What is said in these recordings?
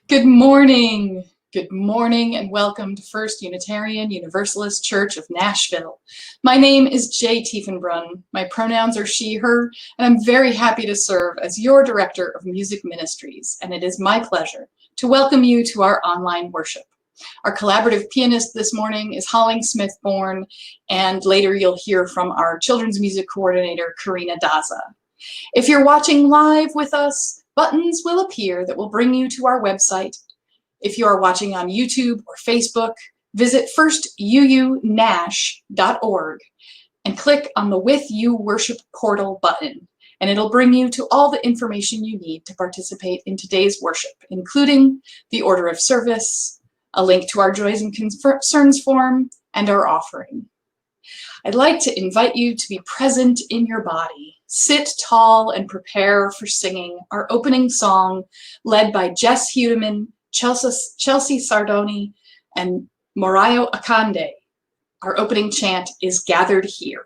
Good morning. Good morning and welcome to First Unitarian Universalist Church of Nashville. My name is Jay Tiefenbrunn. My pronouns are she, her, and I'm very happy to serve as your Director of Music Ministries, and it is my pleasure to welcome you to our online worship. Our collaborative pianist this morning is Holling Smith-Bourne, and later you'll hear from our children's music coordinator, Karina Daza. If you're watching live with us, buttons will appear that will bring you to our website. If you are watching on YouTube or Facebook, visit firstuunash.org and click on the With You Worship Portal button, and it'll bring you to all the information you need to participate in today's worship, including the order of service, a link to our Joys and Concerns form, and our offering. I'd like to invite you to be present in your body. Sit tall and prepare for singing our opening song, led by Jess Hudeman, Chelsea Sardoni, and Morayo Akande. Our opening chant is Gathered Here.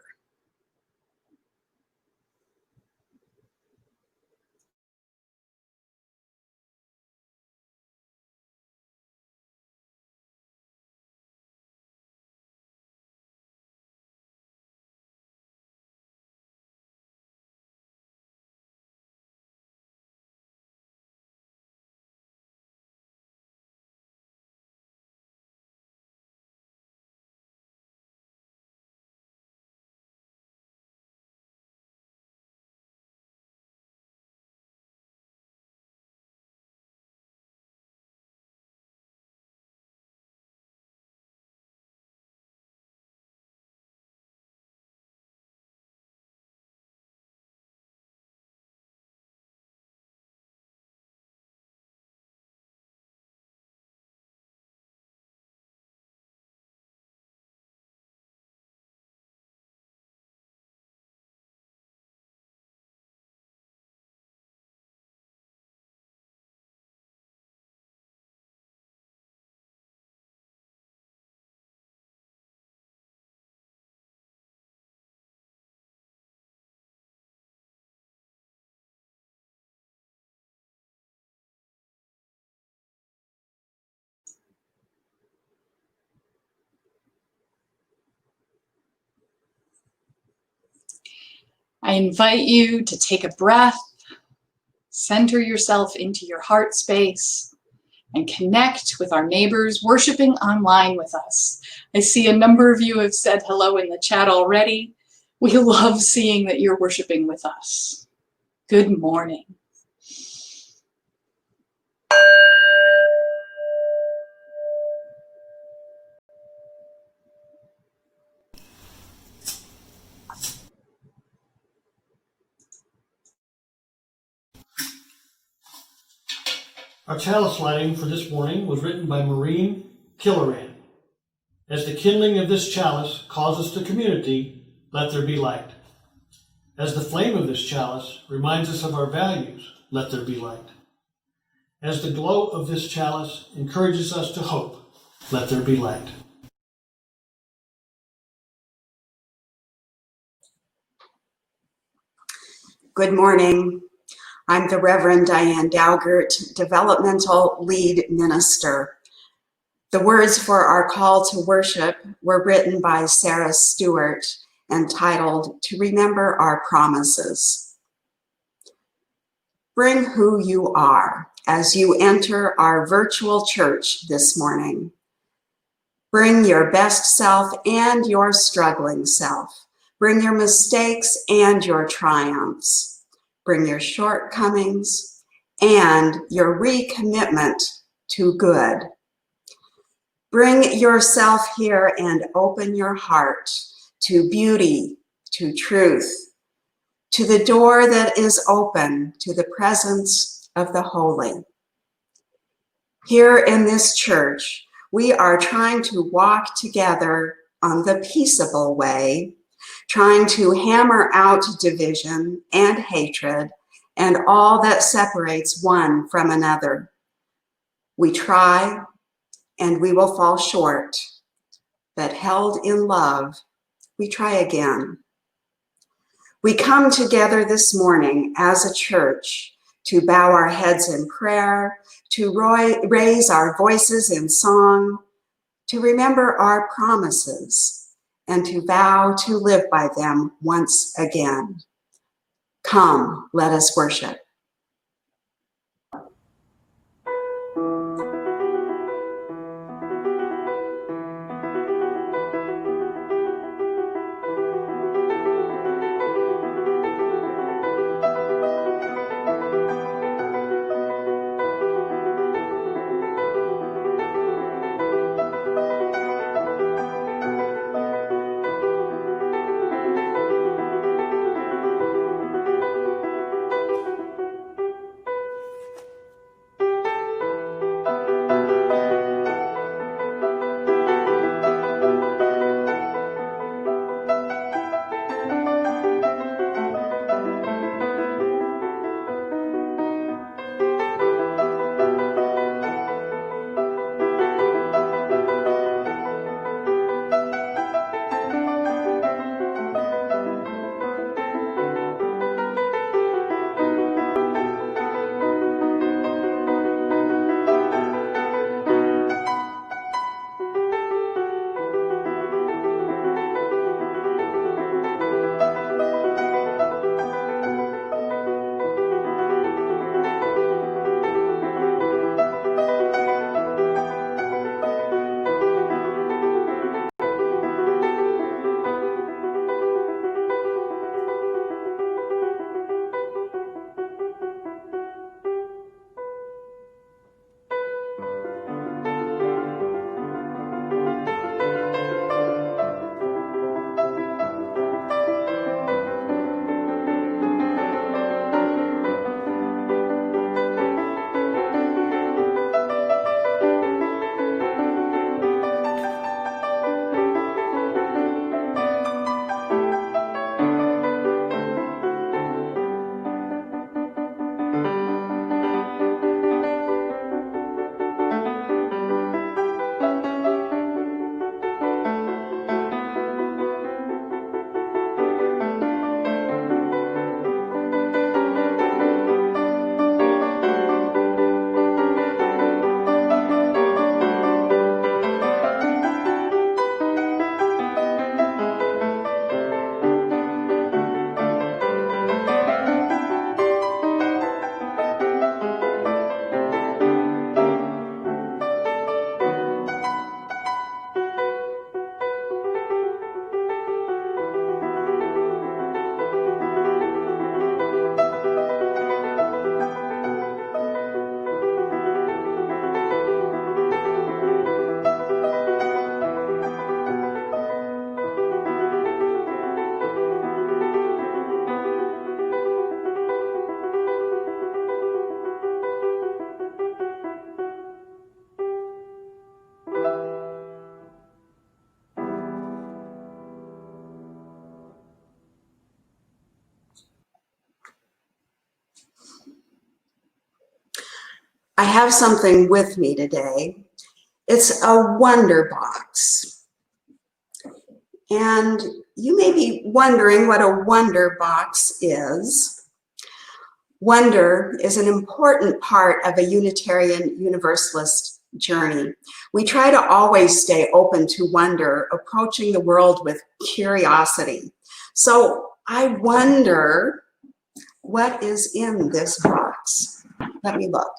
I invite you to take a breath, center yourself into your heart space, and connect with our neighbors worshiping online with us. I see a number of you have said hello in the chat already. We love seeing that you're worshiping with us. Good morning. Our chalice lighting for this morning was written by Maureen Killoran. As the kindling of this chalice causes the community, let there be light. As the flame of this chalice reminds us of our values, let there be light. As the glow of this chalice encourages us to hope, let there be light. Good morning. I'm the Reverend Diane Dowgiert, Developmental Lead Minister. The words for our call to worship were written by Sarah Stewart and titled, To Remember Our Promises. Bring who you are as you enter our virtual church this morning. Bring your best self and your struggling self. Bring your mistakes and your triumphs. Bring your shortcomings and your recommitment to good. Bring yourself here and open your heart to beauty, to truth, to the door that is open to the presence of the holy. Here in this church, we are trying to walk together on the peaceable way, trying to hammer out division and hatred and all that separates one from another. We try and we will fall short, but held in love, we try again. We come together this morning as a church to bow our heads in prayer, to raise our voices in song, to remember our promises, and to vow to live by them once again. Come, let us worship. I have something with me today. It's a wonder box. And you may be wondering what a wonder box is. Wonder is an important part of a Unitarian Universalist journey. We try to always stay open to wonder, approaching the world with curiosity. So I wonder what is in this box. Let me look.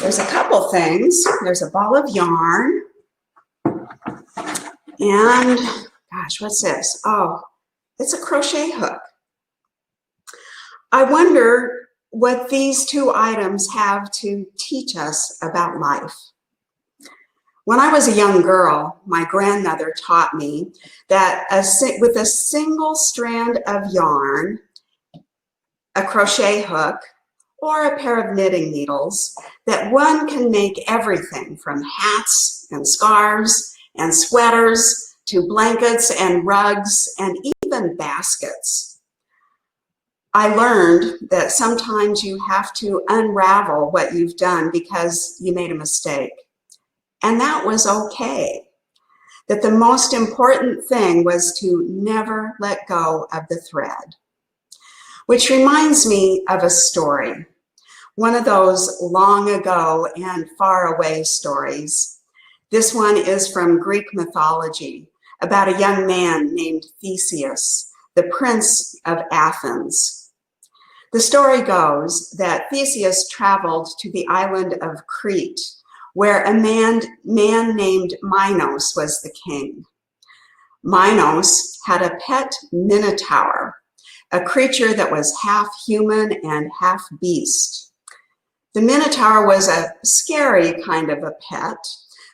There's a couple things. There's a ball of yarn. And, gosh, what's this? Oh, it's a crochet hook. I wonder what these two items have to teach us about life. When I was a young girl, my grandmother taught me that with a single strand of yarn, a crochet hook, or a pair of knitting needles, that one can make everything from hats and scarves and sweaters to blankets and rugs and even baskets. I learned that sometimes you have to unravel what you've done because you made a mistake. And that was okay. that the most important thing was to never let go of the thread. Which reminds me of a story, one of those long ago and far away stories. This one is from Greek mythology about a young man named Theseus, the prince of Athens. The story goes that Theseus traveled to the island of Crete, where a man named Minos was the king. Minos had a pet minotaur, a creature that was half human and half beast. The minotaur was a scary kind of a pet,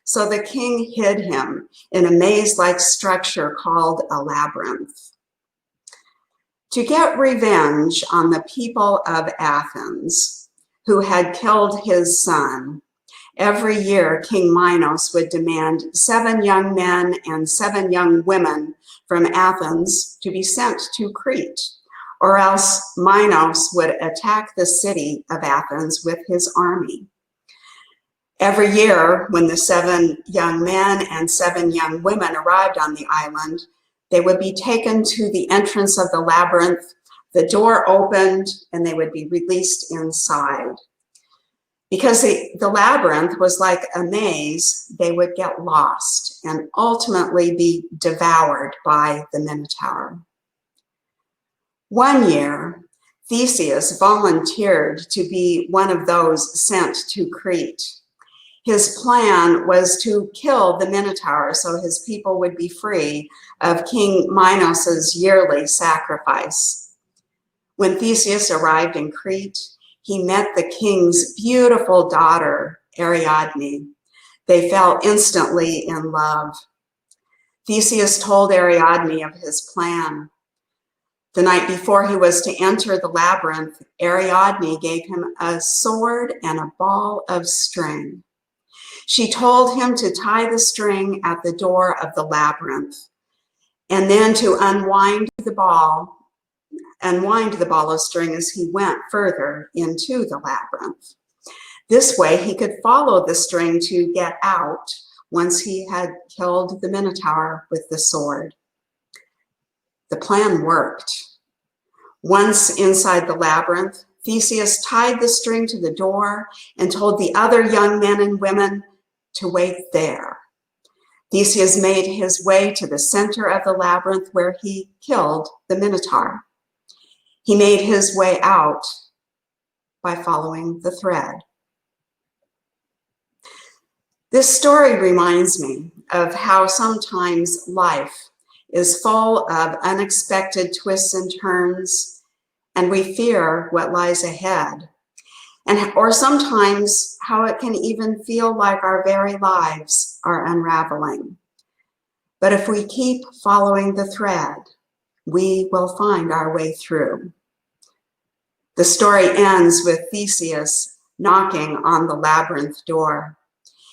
so the king hid him in a maze-like structure called a labyrinth. To get revenge on the people of Athens who had killed his son, every year King Minos would demand 7 young men and 7 young women from Athens to be sent to Crete, or else Minos would attack the city of Athens with his army. Every year, when the 7 young men and 7 young women arrived on the island, they would be taken to the entrance of the labyrinth, the door opened, and they would be released inside. Because the labyrinth was like a maze, they would get lost and ultimately be devoured by the Minotaur. One year, Theseus volunteered to be one of those sent to Crete. His plan was to kill the Minotaur so his people would be free of King Minos's yearly sacrifice. When Theseus arrived in Crete, he met the king's beautiful daughter, Ariadne. They fell instantly in love. Theseus told Ariadne of his plan. The night before he was to enter the labyrinth, Ariadne gave him a sword and a ball of string. She told him to tie the string at the door of the labyrinth and then to unwind the ball of string as he went further into the labyrinth. This way he could follow the string to get out once he had killed the Minotaur with the sword. The plan worked. Once inside the labyrinth, Theseus tied the string to the door and told the other young men and women to wait there. Theseus made his way to the center of the labyrinth where he killed the Minotaur. He made his way out by following the thread. This story reminds me of how sometimes life is full of unexpected twists and turns, and we fear what lies ahead. Or sometimes how it can even feel like our very lives are unraveling. But if we keep following the thread, we will find our way through. The story ends with Theseus knocking on the labyrinth door.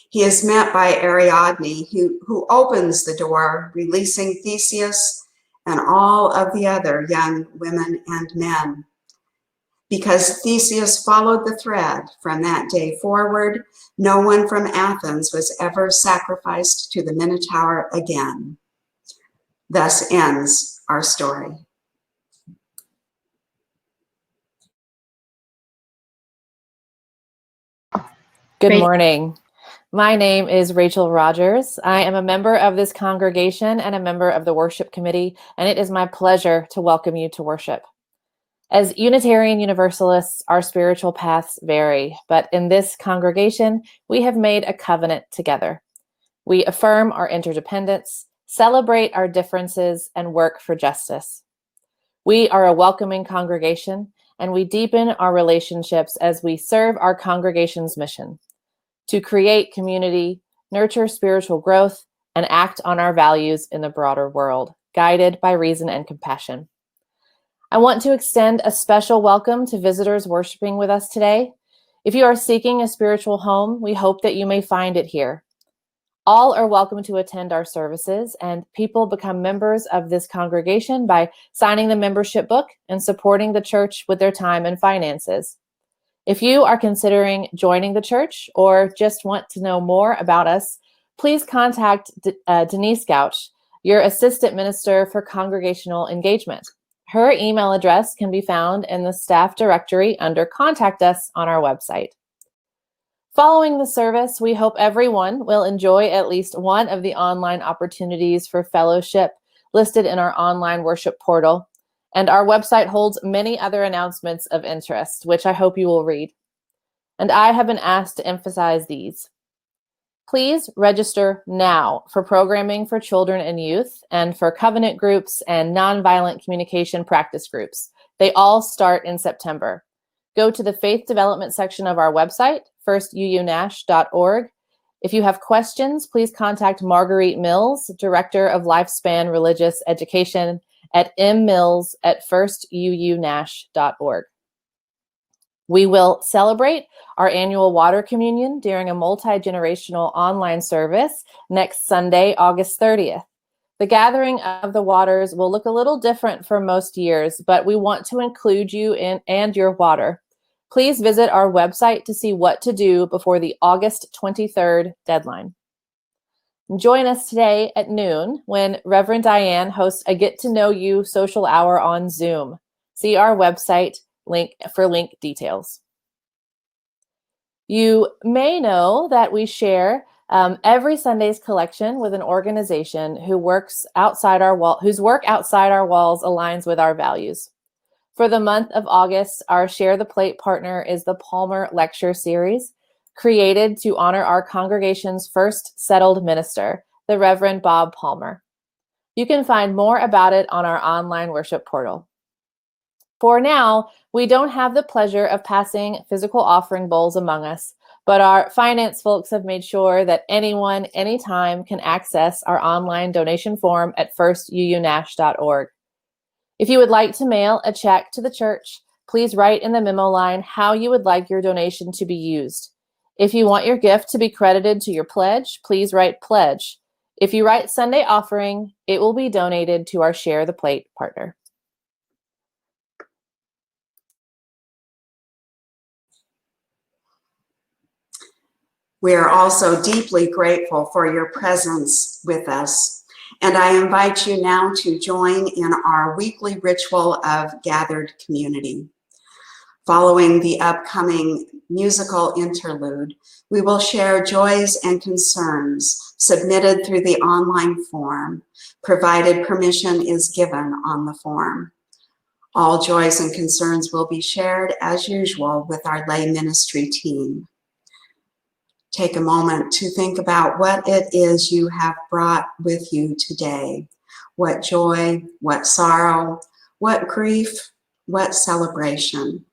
He is met by Ariadne, who opens the door, releasing Theseus and all of the other young women and men. Because Theseus followed the thread from that day forward, no one from Athens was ever sacrificed to the Minotaur again. Thus ends our story. Good morning. My name is Rachel Rogers. I am a member of this congregation and a member of the worship committee, and it is my pleasure to welcome you to worship. As Unitarian Universalists, our spiritual paths vary, but in this congregation, we have made a covenant together. We affirm our interdependence, celebrate our differences, and work for justice. We are a welcoming congregation, and we deepen our relationships as we serve our congregation's mission to create community, nurture spiritual growth, and act on our values in the broader world, guided by reason and compassion. I want to extend a special welcome to visitors worshiping with us today. If you are seeking a spiritual home, we hope that you may find it here. All are welcome to attend our services, and people become members of this congregation by signing the membership book and supporting the church with their time and finances. If you are considering joining the church or just want to know more about us, please contact Denise Gouch, your Assistant Minister for Congregational Engagement. Her email address can be found in the staff directory under Contact Us on our website. Following the service, we hope everyone will enjoy at least one of the online opportunities for fellowship listed in our online worship portal. And our website holds many other announcements of interest, which I hope you will read. And I have been asked to emphasize these. Please register now for programming for children and youth and for covenant groups and nonviolent communication practice groups. They all start in September. Go to the faith development section of our website, firstuunash.org. If you have questions, please contact Marguerite Mills, Director of Lifespan Religious Education, at mmills@firstuunash.org. We will celebrate our annual water communion during a multi-generational online service next Sunday, August 30th. The gathering of the waters will look a little different for most years, but we want to include you and your water. Please visit our website to see what to do before the August 23rd deadline. Join us today at noon when Reverend Diane hosts a Get to Know You social hour on Zoom. See our website link for link details. You may know that we share every Sunday's collection with an organization whose work outside our walls aligns with our values. For the month of August, our Share the Plate partner is the Palmer Lecture Series, created to honor our congregation's first settled minister, the Reverend Bob Palmer. You can find more about it on our online worship portal. For now, we don't have the pleasure of passing physical offering bowls among us, but our finance folks have made sure that anyone, anytime can access our online donation form at firstuunash.org. If you would like to mail a check to the church, please write in the memo line how you would like your donation to be used. If you want your gift to be credited to your pledge, please write pledge. If you write Sunday offering, it will be donated to our Share the Plate partner. We are also deeply grateful for your presence with us, and I invite you now to join in our weekly ritual of gathered community. Following the upcoming musical interlude, we will share joys and concerns submitted through the online form, provided permission is given on the form. All joys and concerns will be shared as usual with our lay ministry team. Take a moment to think about what it is you have brought with you today. What joy, what sorrow, what grief, what celebration.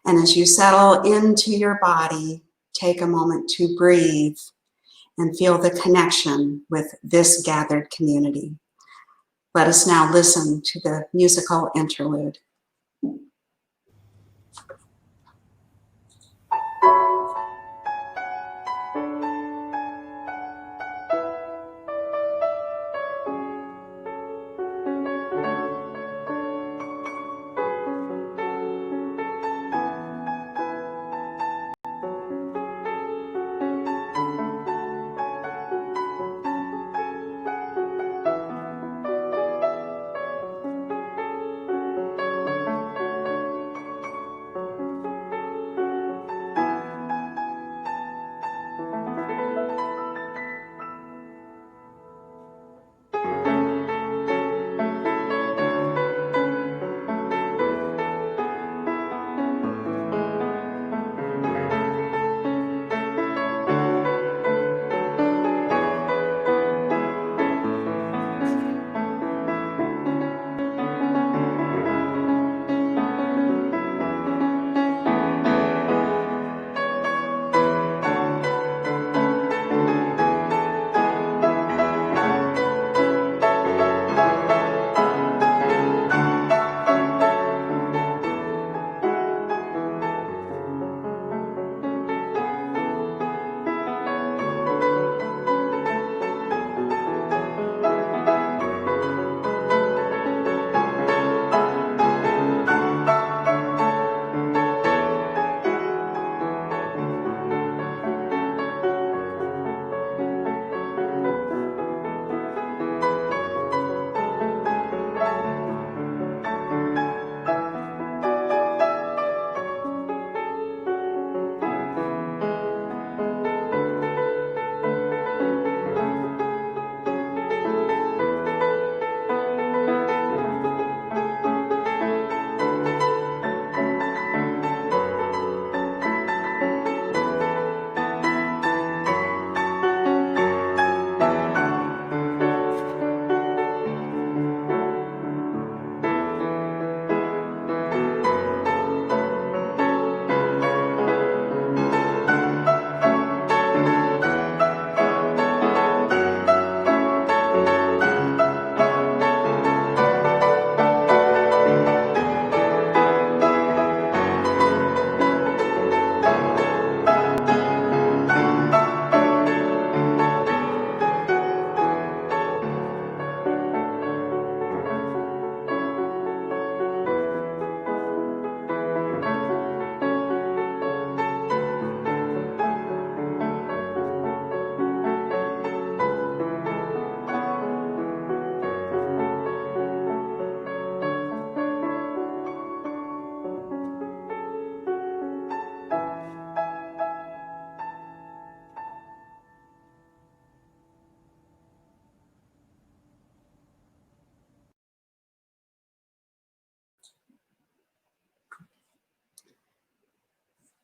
And as you settle into your body, take a moment to breathe and feel the connection with this gathered community. Let us now listen to the musical interlude.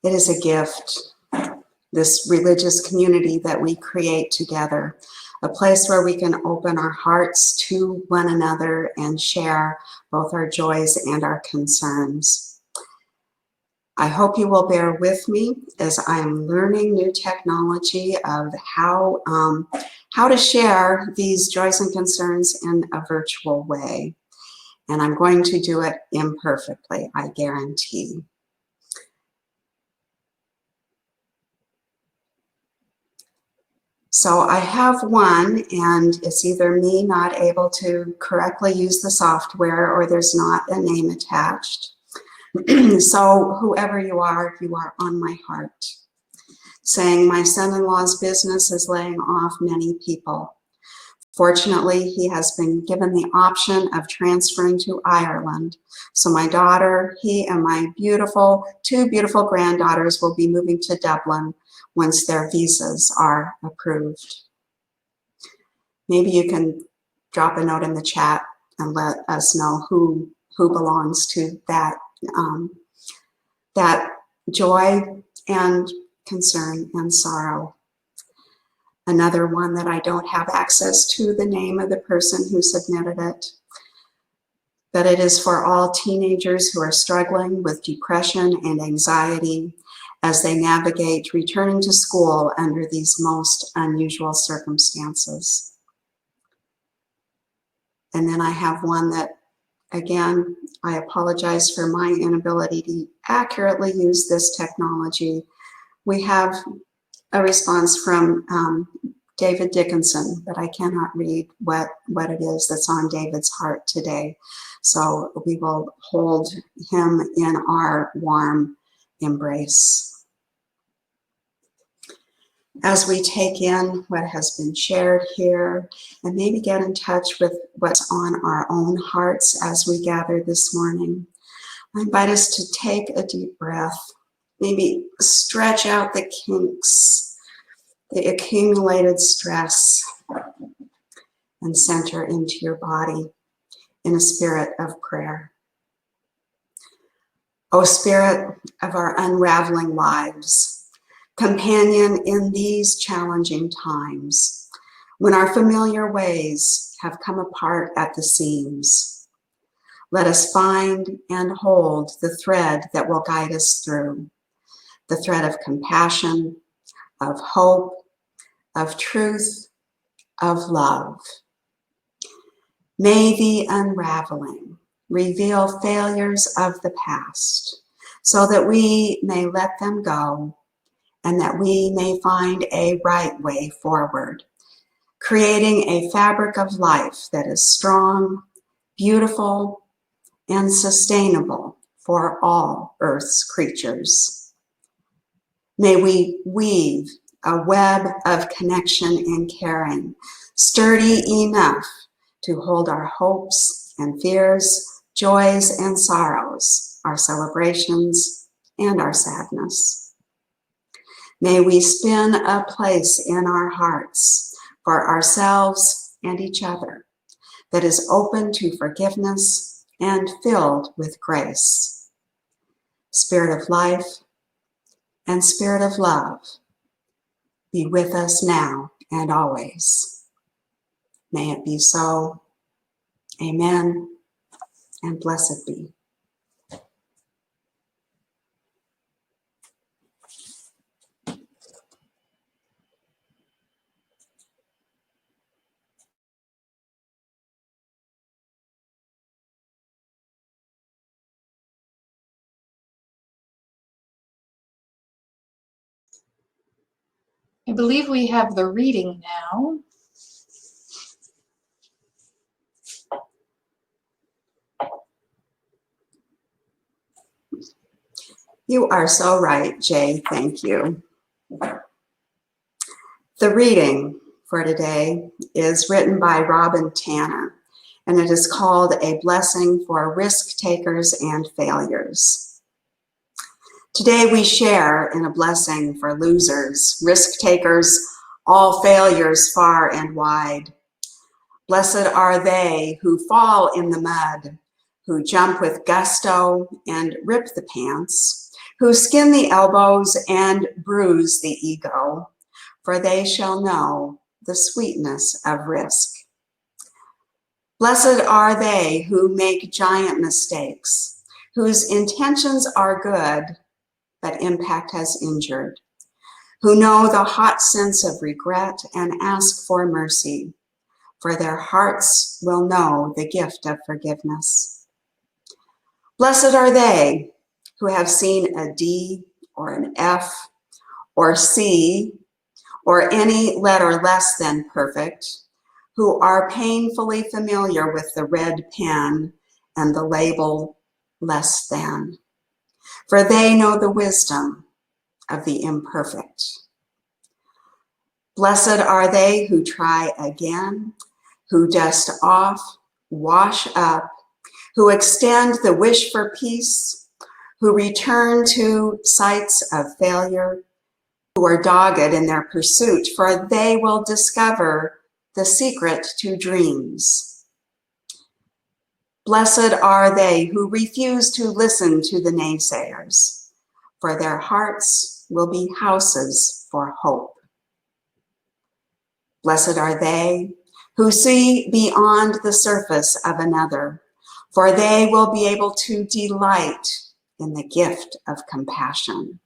It is a gift, this religious community that we create together, a place where we can open our hearts to one another and share both our joys and our concerns. I hope you will bear with me as I'm learning new technology of how to share these joys and concerns in a virtual way. And I'm going to do it imperfectly, I guarantee. So I have one, and it's either me not able to correctly use the software or there's not a name attached. So whoever you are on my heart. Saying, my son-in-law's business is laying off many people. Fortunately, he has been given the option of transferring to Ireland. So my daughter, he, and my two beautiful granddaughters will be moving to Dublin once their visas are approved. Maybe you can drop a note in the chat and let us know who belongs to that joy and concern and sorrow. Another one that I don't have access to the name of the person who submitted it, but it is for all teenagers who are struggling with depression and anxiety as they navigate returning to school under these most unusual circumstances. And then I have one that, again, I apologize for my inability to accurately use this technology. We have a response from David Dickinson, but I cannot read what it is that's on David's heart today. So we will hold him in our warm embrace. As we take in what has been shared here and maybe get in touch with what's on our own hearts as we gather this morning, I invite us to take a deep breath, maybe stretch out the kinks, the accumulated stress, and center into your body in a spirit of prayer. O Spirit of our unraveling lives, companion in these challenging times, when our familiar ways have come apart at the seams, let us find and hold the thread that will guide us through, the thread of compassion, of hope, of truth, of love. May the unraveling reveal failures of the past so that we may let them go and that we may find a right way forward, creating a fabric of life that is strong, beautiful, and sustainable for all Earth's creatures. May we weave a web of connection and caring, sturdy enough to hold our hopes and fears, joys and sorrows, our celebrations and our sadness. May we spin a place in our hearts for ourselves and each other that is open to forgiveness and filled with grace. Spirit of life and Spirit of love, be with us now and always. May it be so. Amen, and blessed be. I believe we have the reading now. You are so right, Jay. Thank you. The reading for today is written by Robin Tanner, and it is called A Blessing for Risk Takers and Failures. Today we share in a blessing for losers, risk takers, all failures far and wide. Blessed are they who fall in the mud, who jump with gusto and rip the pants, who skin the elbows and bruise the ego, for they shall know the sweetness of risk. Blessed are they who make giant mistakes, whose intentions are good, but impact has injured, who know the hot sense of regret and ask for mercy, for their hearts will know the gift of forgiveness. Blessed are they who have seen a D or an F or C or any letter less than perfect, who are painfully familiar with the red pen and the label less than, for they know the wisdom of the imperfect. Blessed are they who try again, who dust off, wash up, who extend the wish for peace, who return to sites of failure, who are dogged in their pursuit, for they will discover the secret to dreams. Blessed are they who refuse to listen to the naysayers, for their hearts will be houses for hope. Blessed are they who see beyond the surface of another, for they will be able to delight in the gift of compassion.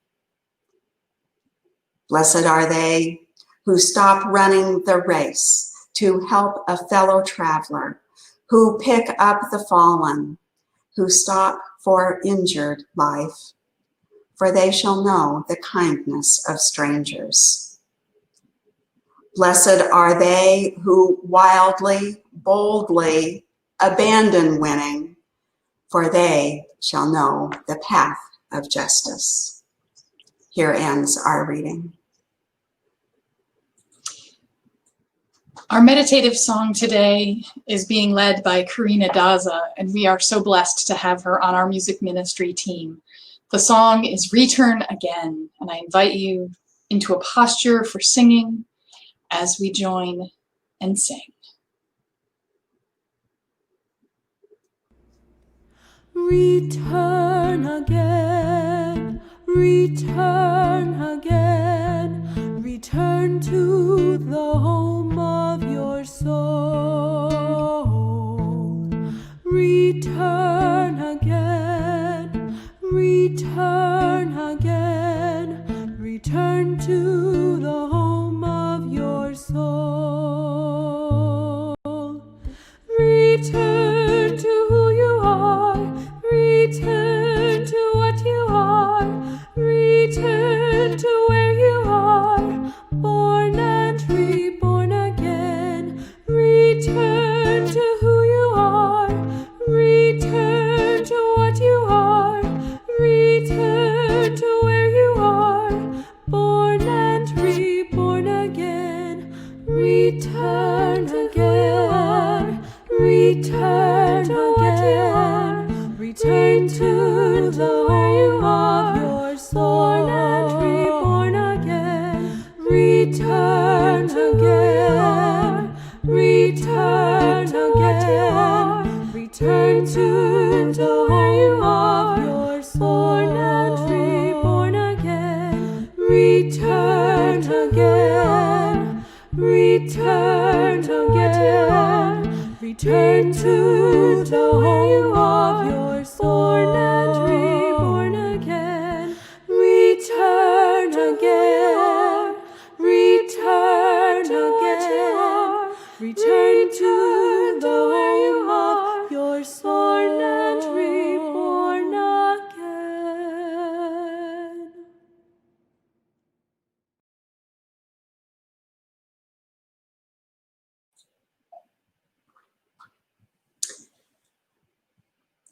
Blessed are they who stop running the race to help a fellow traveler, who pick up the fallen, who stop for injured life, for they shall know the kindness of strangers. Blessed are they who wildly, boldly abandon winning, for they shall know the path of justice. Here ends our reading. Our meditative song today is being led by Karina Daza, and we are so blessed to have her on our music ministry team. The song is Return Again, and I invite you into a posture for singing as we join and sing. Return again, return again, return to the home of your soul. Return again, return again, return to the home of your soul. Return to who you are. Return to what you are, return to where you are, born and reborn again. Return to who you are, return to what you are, return to where you are, born and reborn again. Return again, return again. Return to the home of your soul and reborn again. Return again, return again. Return to the home of your soul and reborn again. Return again, return again. Return to the home of your born and reborn again. Return again, return again. Return to the home of your born and reborn again.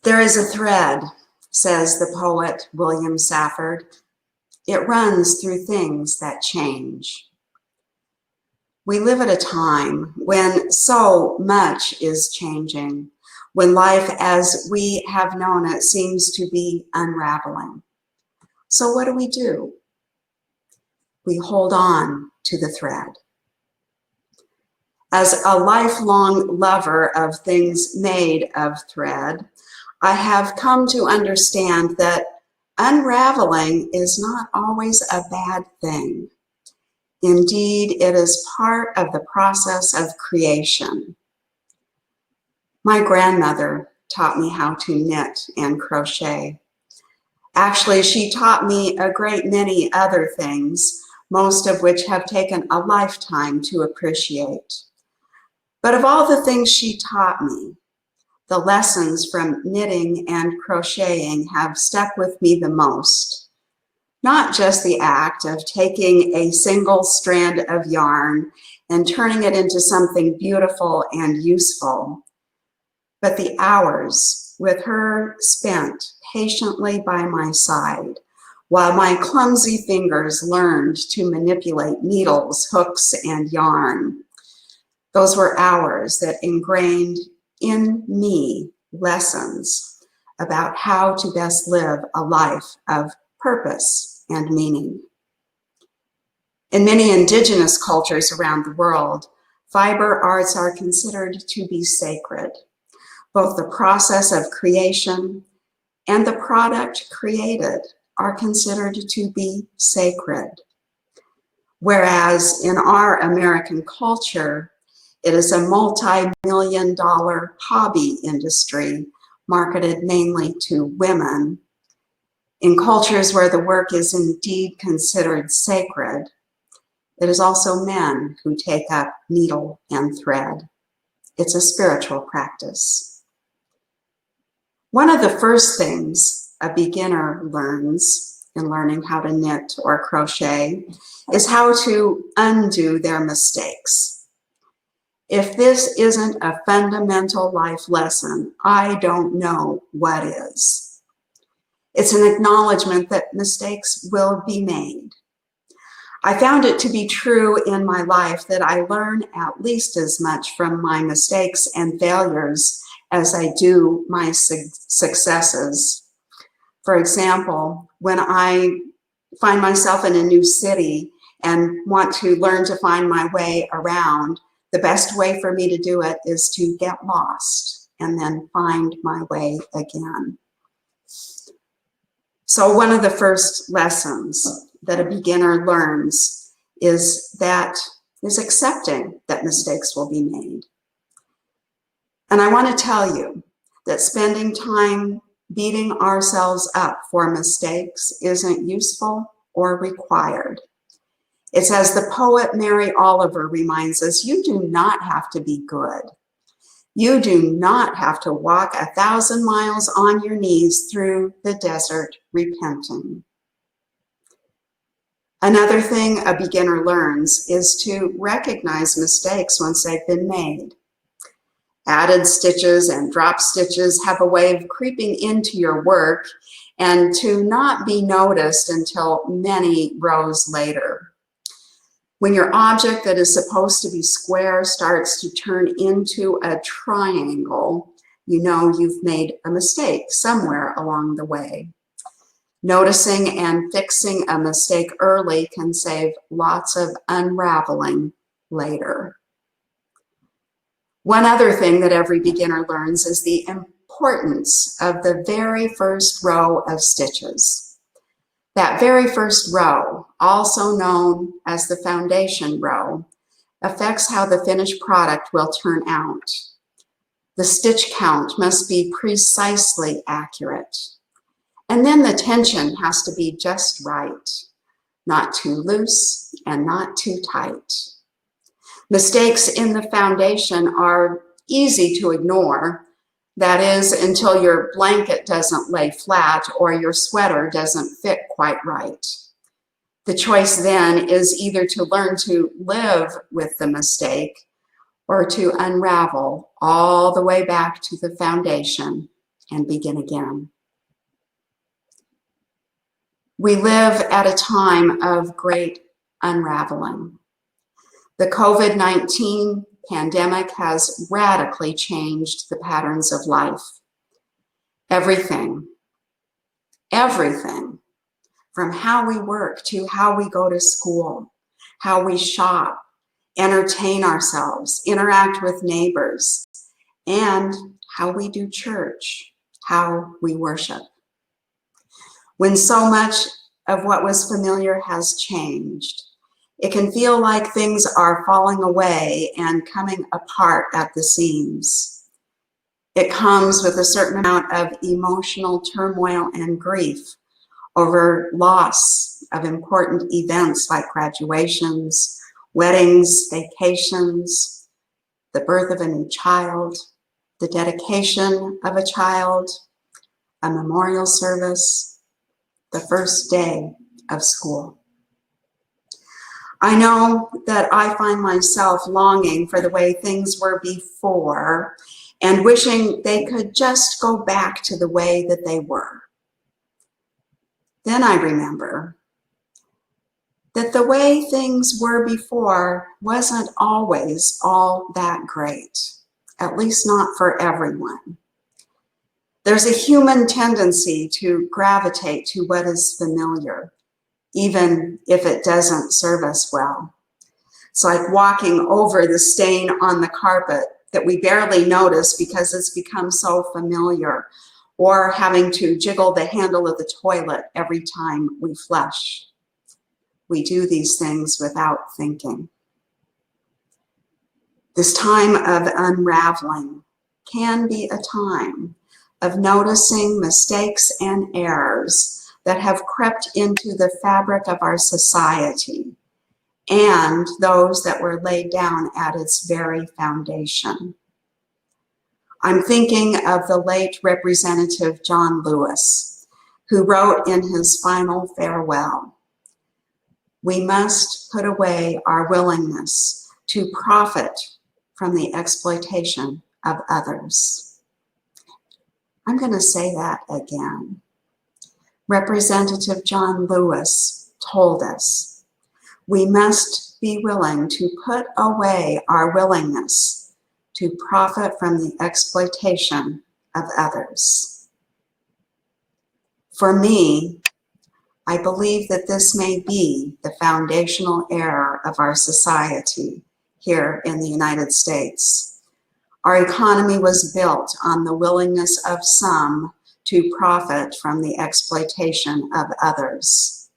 There is a thread, says the poet William Safford. It runs through things that change. We live at a time when so much is changing, when life as we have known it seems to be unraveling. So what do? We hold on to the thread. As a lifelong lover of things made of thread, I have come to understand that Unraveling is not always a bad thing. Indeed, it is part of the process of creation. My grandmother taught me how to knit and crochet. Actually, she taught me a great many other things, most of which have taken a lifetime to appreciate. But of all the things she taught me, the lessons from knitting and crocheting have stuck with me the most. Not just the act of taking a single strand of yarn and turning it into something beautiful and useful, but the hours with her spent patiently by my side while my clumsy fingers learned to manipulate needles, hooks, and yarn. Those were hours that ingrained in me lessons about how to best live a life of purpose and meaning. In many indigenous cultures around the world, fiber arts are considered to be sacred. Both the process of creation and the product created are considered to be sacred. Whereas in our American culture, it is a multi-million-dollar hobby industry marketed mainly to women. In cultures where the work is indeed considered sacred, it is also men who take up needle and thread. It's a spiritual practice. One of the first things a beginner learns in learning how to knit or crochet is how to undo their mistakes. If this isn't a fundamental life lesson, I don't know what is. It's an acknowledgement that mistakes will be made. I found it to be true in my life that I learn at least as much from my mistakes and failures as I do my successes. For example, when I find myself in a new city and want to learn to find my way around, the best way for me to do it is to get lost and then find my way again. So one of the first lessons that a beginner learns is accepting that mistakes will be made. And I want to tell you that spending time beating ourselves up for mistakes isn't useful or required. It's as the poet Mary Oliver reminds us, you do not have to be good. You do not have to walk 1,000 miles on your knees through the desert repenting. Another thing a beginner learns is to recognize mistakes once they've been made. Added stitches and drop stitches have a way of creeping into your work and to not be noticed until many rows later. When your object that is supposed to be square starts to turn into a triangle, you know you've made a mistake somewhere along the way. Noticing and fixing a mistake early can save lots of unraveling later. One other thing that every beginner learns is the importance of the very first row of stitches. That very first row, also known as the foundation row, affects how the finished product will turn out. The stitch count must be precisely accurate. And then the tension has to be just right, not too loose and not too tight. Mistakes in the foundation are easy to ignore. That is, until your blanket doesn't lay flat or your sweater doesn't fit quite right. The choice then is either to learn to live with the mistake or to unravel all the way back to the foundation and begin again. We live at a time of great unraveling. The COVID-19 pandemic has radically changed the patterns of life. Everything, from how we work to how we go to school, how we shop, entertain ourselves, interact with neighbors, and how we do church, how we worship. When so much of what was familiar has changed, it can feel like things are falling away and coming apart at the seams. It comes with a certain amount of emotional turmoil and grief over loss of important events like graduations, weddings, vacations, the birth of a new child, the dedication of a child, a memorial service, the first day of school. I know that I find myself longing for the way things were before and wishing they could just go back to the way that they were. Then I remember that the way things were before wasn't always all that great, at least not for everyone. There's a human tendency to gravitate to what is familiar, even if it doesn't serve us well. It's like walking over the stain on the carpet that we barely notice because it's become so familiar, or having to jiggle the handle of the toilet every time we flush. We do these things without thinking. This time of unraveling can be a time of noticing mistakes and errors that have crept into the fabric of our society and those that were laid down at its very foundation. I'm thinking of the late Representative John Lewis, who wrote in his final farewell, "We must put away our willingness to profit from the exploitation of others." I'm going to say that again. Representative John Lewis told us, we must be willing to put away our willingness to profit from the exploitation of others. For me, I believe that this may be the foundational error of our society here in the United States. Our economy was built on the willingness of some to profit from the exploitation of others.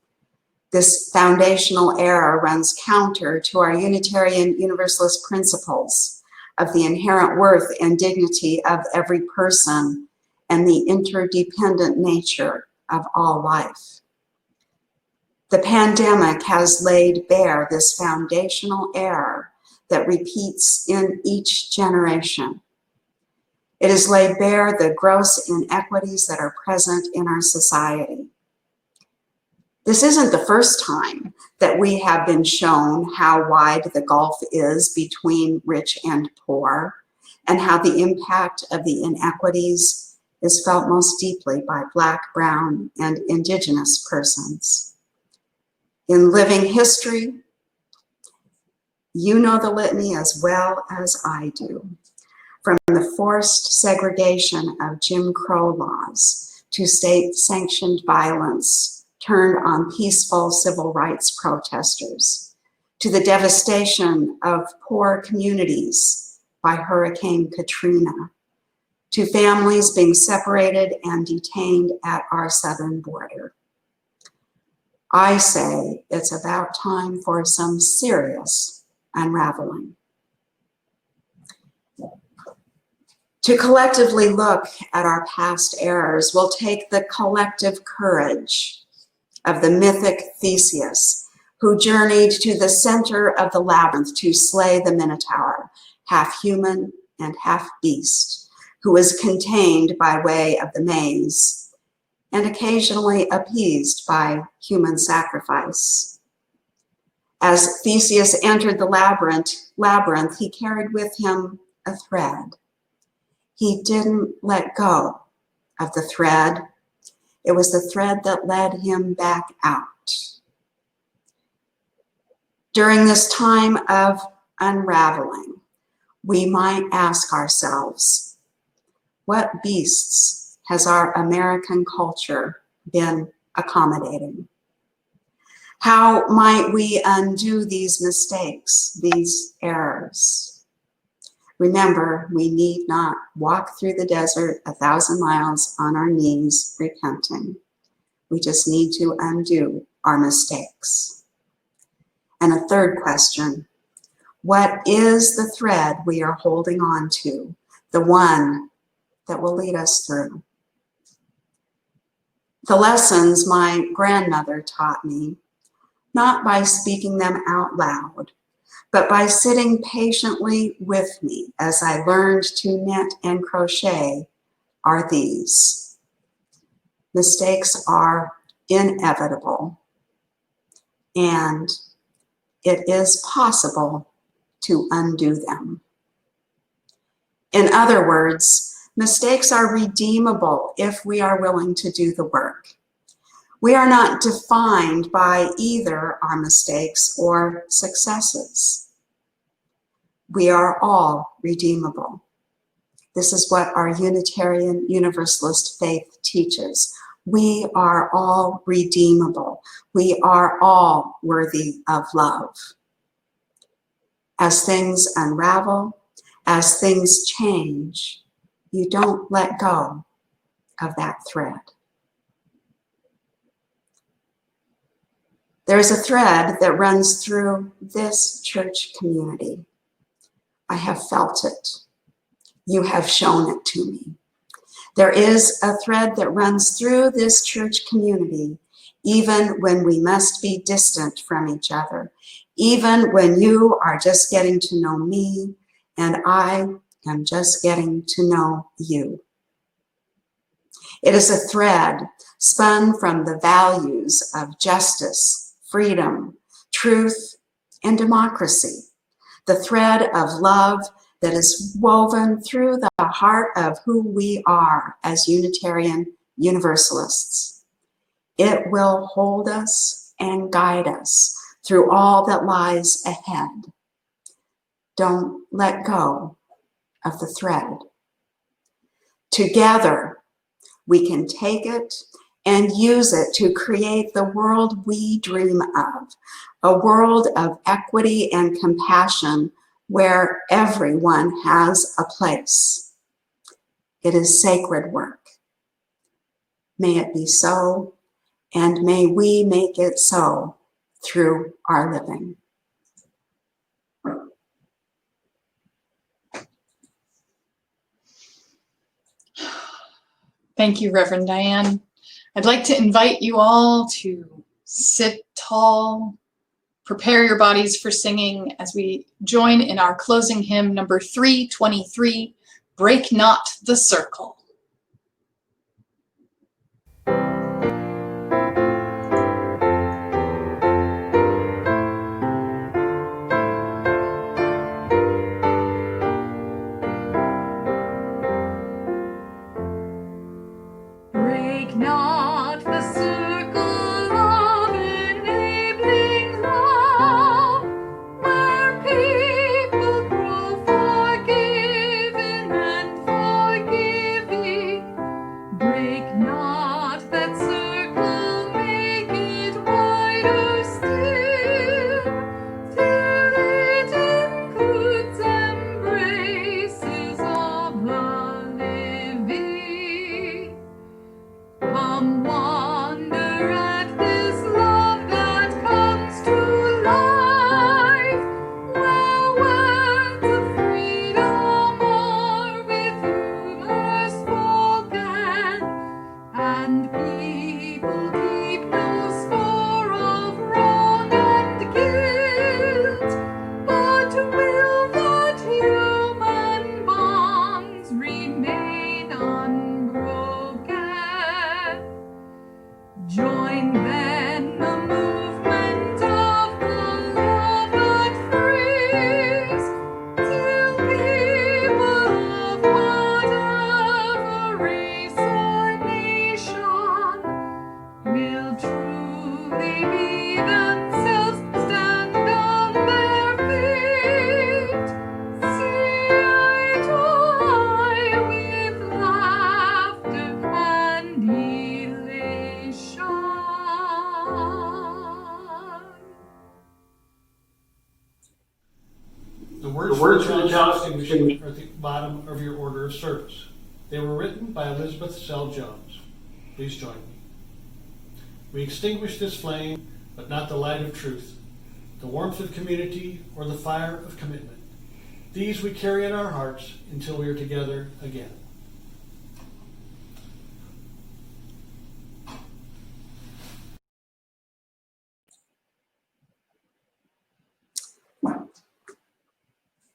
This foundational error runs counter to our Unitarian Universalist principles of the inherent worth and dignity of every person and the interdependent nature of all life. The pandemic has laid bare this foundational error that repeats in each generation. It has laid bare the gross inequities that are present in our society. This isn't the first time that we have been shown how wide the gulf is between rich and poor, and how the impact of the inequities is felt most deeply by Black, Brown, and Indigenous persons. In living history, you know the litany as well as I do. From the forced segregation of Jim Crow laws to state-sanctioned violence turned on peaceful civil rights protesters, to the devastation of poor communities by Hurricane Katrina, to families being separated and detained at our southern border. I say it's about time for some serious unraveling. To collectively look at our past errors will take the collective courage of the mythic Theseus, who journeyed to the center of the labyrinth to slay the Minotaur, half human and half beast, who was contained by way of the maze and occasionally appeased by human sacrifice. As Theseus entered the labyrinth, he carried with him a thread. He didn't let go of the thread. It was the thread that led him back out. During this time of unraveling, we might ask ourselves, what beasts has our American culture been accommodating? How might we undo these mistakes, these errors? Remember, we need not walk through the desert 1,000 miles on our knees repenting. We just need to undo our mistakes. And a third question, what is the thread we are holding on to, the one that will lead us through? The lessons my grandmother taught me, not by speaking them out loud, but by sitting patiently with me as I learned to knit and crochet, are these. Mistakes are inevitable, and it is possible to undo them. In other words, mistakes are redeemable if we are willing to do the work. We are not defined by either our mistakes or successes. We are all redeemable. This is what our Unitarian Universalist faith teaches. We are all redeemable. We are all worthy of love. As things unravel, as things change, you don't let go of that thread. There's a thread that runs through this church community. I have felt it. You have shown it to me. There is a thread that runs through this church community, even when we must be distant from each other, even when you are just getting to know me and I am just getting to know you. It is a thread spun from the values of justice, freedom, truth, and democracy. The thread of love that is woven through the heart of who we are as Unitarian Universalists. It will hold us and guide us through all that lies ahead. Don't let go of the thread. Together, we can take it and use it to create the world we dream of, a world of equity and compassion where everyone has a place. It is sacred work. May it be so, and may we make it so through our living. Thank you, Reverend Diane. I'd like to invite you all to sit tall, prepare your bodies for singing as we join in our closing hymn, number 323, Break Not the Circle. Break not the circle of enabling love, where people grow forgiven and forgiving. Break not that circle, make it wider still, till it includes embraces of the living. Come wander at this love that comes to life, where words of freedom are with humor spoken, and people keep no score of wrong and guilt, but will that human bonds remain unbroken. Join then the movement of the love that frees, till people of whatever race or nation will truly be themselves, stand on their feet, see eye to eye with laughter and elation. The words for the chalice extinguishing are at the bottom of your order of service. They were written by Elizabeth Sell Jones. Please join me. We extinguish this flame, but not the light of truth, the warmth of community, or the fire of commitment. These we carry in our hearts until we are together again.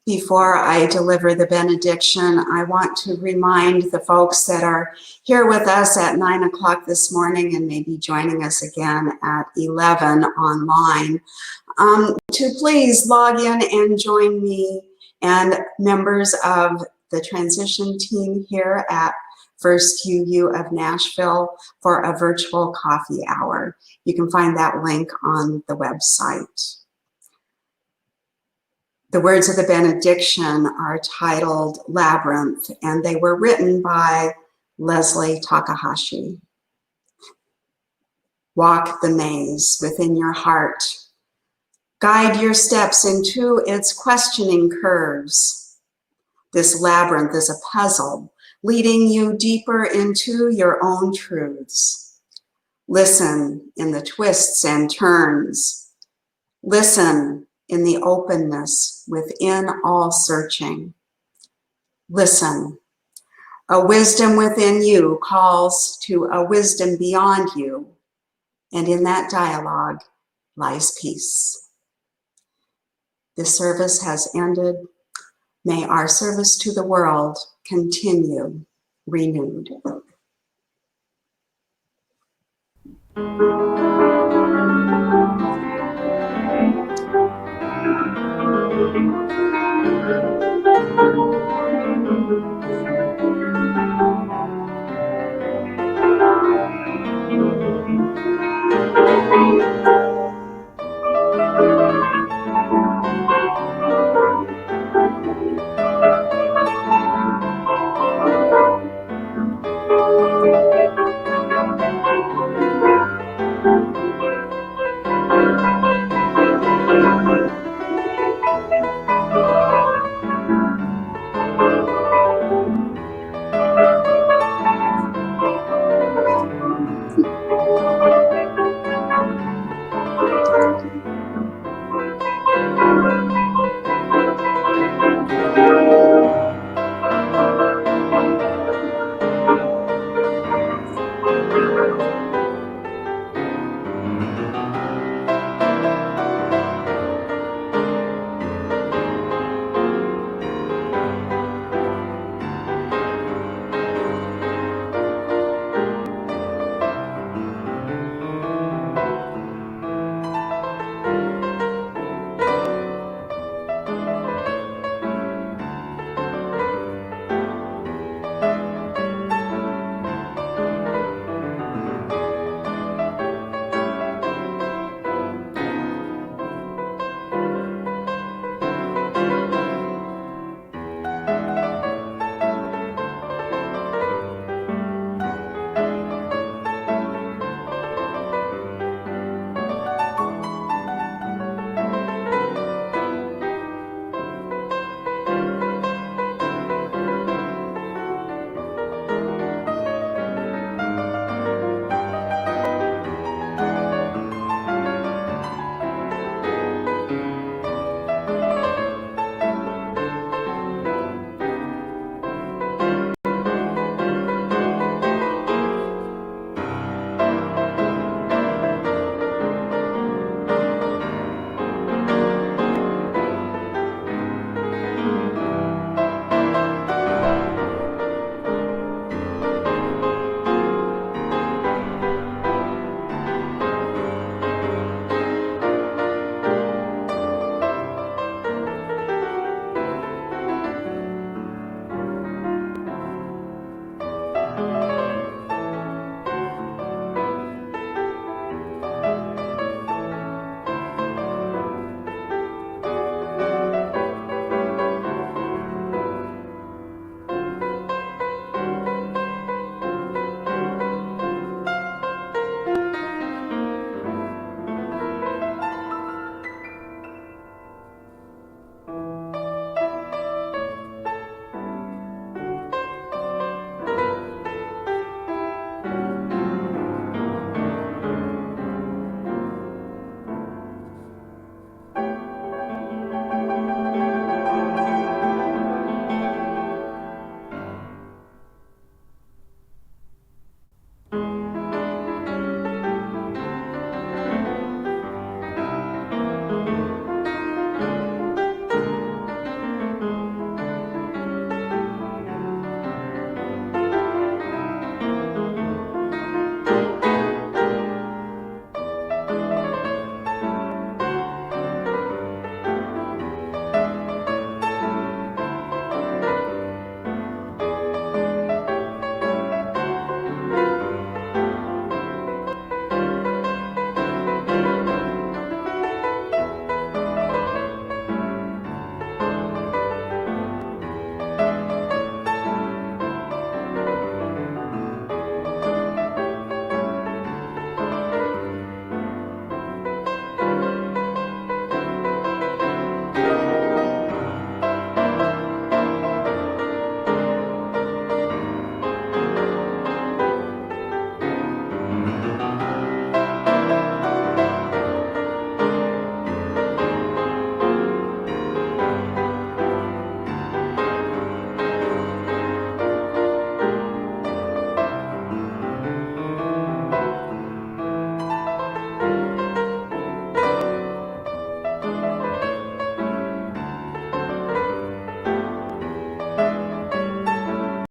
Before I deliver the benediction, I want to remind the folks that are here with us at 9 o'clock this morning and maybe joining us again at 11 online, to please log in and join me and members of the transition team here at First UU of Nashville for a virtual coffee hour. You can find that link on the website. The words of the benediction are titled Labyrinth, and they were written by Leslie Takahashi. Walk the maze within your heart. Guide your steps into its questioning curves. This labyrinth is a puzzle, leading you deeper into your own truths. Listen in the twists and turns. Listen in the openness within all searching. Listen. A wisdom within you calls to a wisdom beyond you, and in that dialogue lies peace. This service has ended. May our service to the world continue renewed.